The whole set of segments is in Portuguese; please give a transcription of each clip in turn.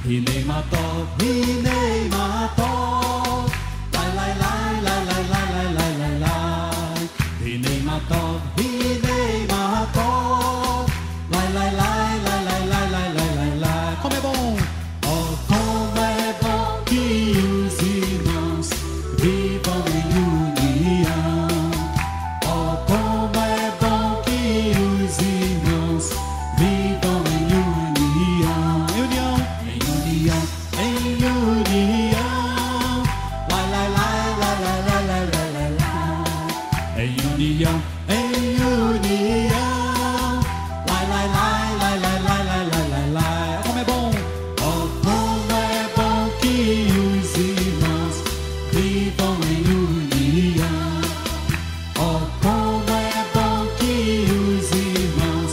Hine mato, hine mato, lai lai lai lai lai lai lai lai lai lai. Hine mato, hine mato, lai lai lai lai lai lai lai lai lai lai. Como é bom! Oh, como é bom que os irmãos vivam em união. Oh, como é bom que os irmãos vivam em união. Em união, em união, em união. Lai lai lai lai lai lai lai lai lai lai. Em união, em união. Lai lai lai lai lai lai lai lai lai lai. Como é bom! Oh, como é bom que os irmãos vivam em união. Oh, como é bom que os irmãos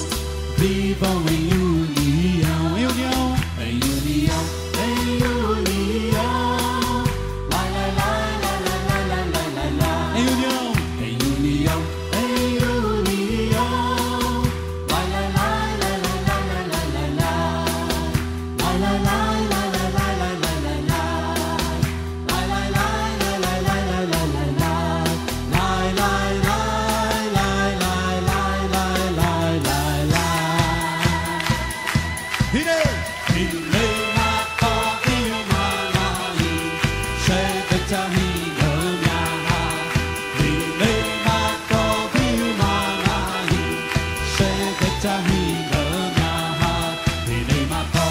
vivam em união. Em união, em união, em união. Lai lai lai lai lai lai lai lai lai lai. Em união, em união, em união. Lai lai lai lai lai lai lai lai lai lai. Lai lai lai lai lai lai lai lai lai lai. Lai lai lai lai lai lai lai lai lai lai. Lai lai lai lai lai lai lai lai lai lai. Hine, hine mato himanai, shebeta higamyaha. Hine mato himanai, shebeta higamyaha. Hine mato,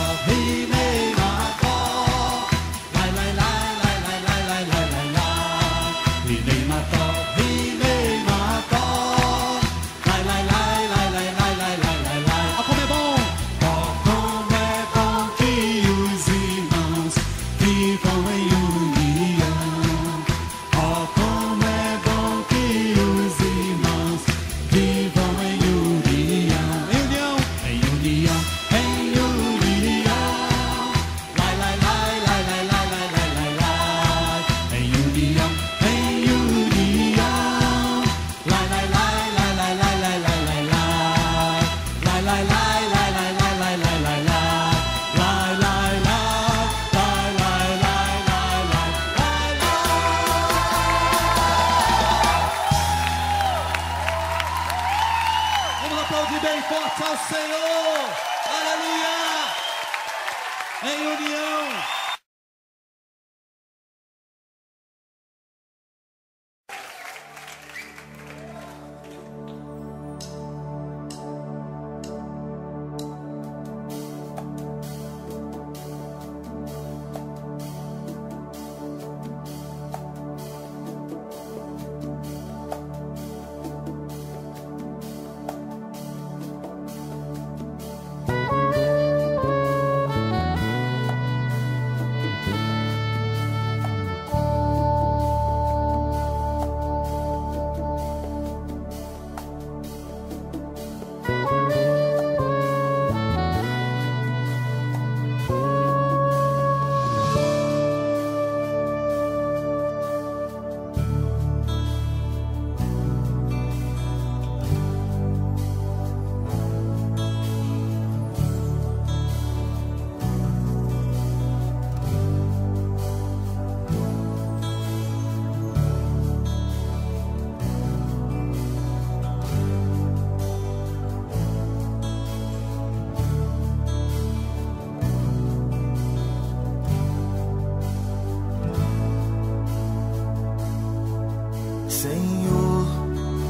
lai lai lai lai lai lai lai lai lai lai. Hine mato, lai lai lai lai lai lai lai lai lai lai. Oh, como é bom! Oh, como é bom que os irmãos vivam em união. Oh, como é bom que os irmãos vivam em união. Em união, em união, em união. Lai lai lai lai lai lai lai lai lai lai. Em união, em união. Lai lai lai lai lai lai lai lai lai lai. Lai lai lai lai lai lai lai lai lai lai. Lai lai lai lai lai lai lai lai lai. Vamos aplaudir bem forte ao Senhor. Aleluia! Em união. Senhor,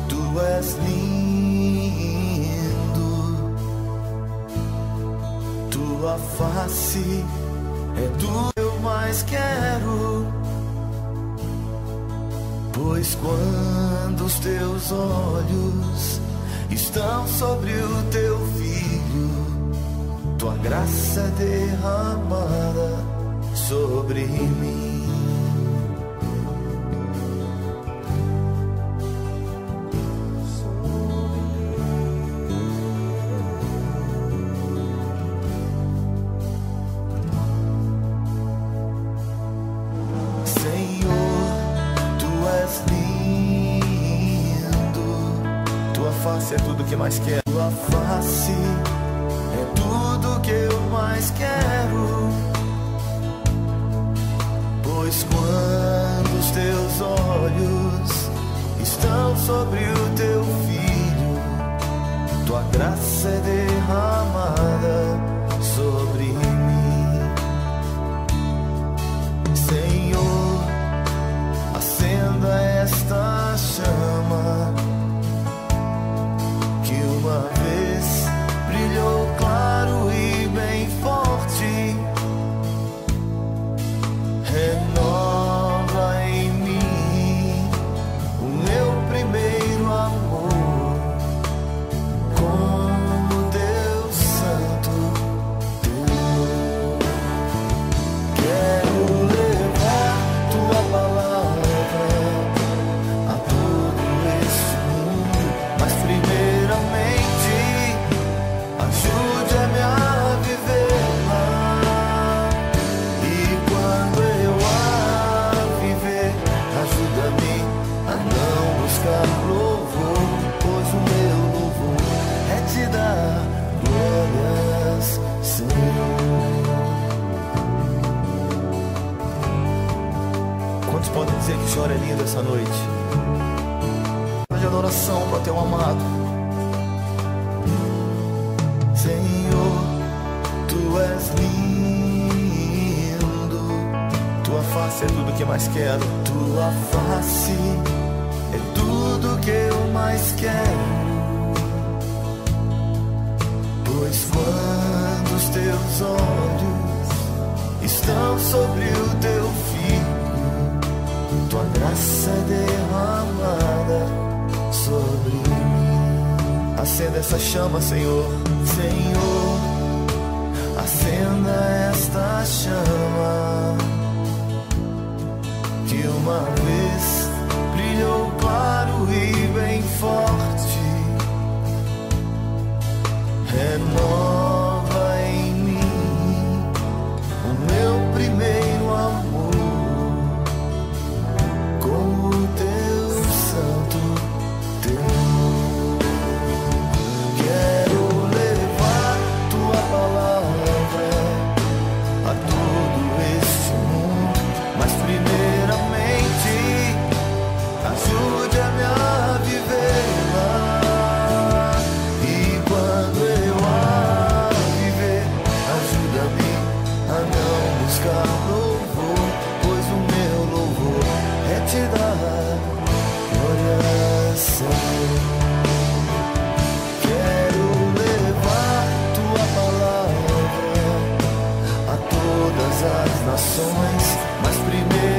tu és lindo, tua face é tudo que eu mais quero, pois quando os teus olhos estão sobre o teu filho, tua graça é derramada sobre mim. face é tudo que mais quero. Tua face é tudo que eu mais quero, graça é derramada sobre mim. Senhor, acenda esta chama que uma vez brilhou claro e bem forte. Renova em mim o meu primeiro amor, como Deus Santo teu. Quero levar tua palavra a todo este mundo, mas primeiramente ajude-me a vivê-la. E quando eu a viver, ajuda-me a não buscar louvor, pois o meu louvor é te dar glórias, Senhor. Quantos podem dizer que o Senhor é lindo essa noite? De adoração para teu amado. Senhor, tu és lindo, tua face é tudo que mais quero. Tua face é tudo que eu mais quero, pois quando os teus olhos estão sobre o teu filho, tua graça é derramada sobre mim. Acenda essa chama, Senhor. Senhor, acenda esta chama que uma vez brilhou claro e bem forte. Renova em mim o meu primeiro amor, como o teu santo temor. Quero levar tua palavra a todo este mundo, mas primeiramente ajude-me a vivê-la. E quando eu a viver, ajuda-me a não buscar louvor, pois o meu louvor é te dar glória, Senhor. Quero levar tua palavra a todas as nações, mas primeiro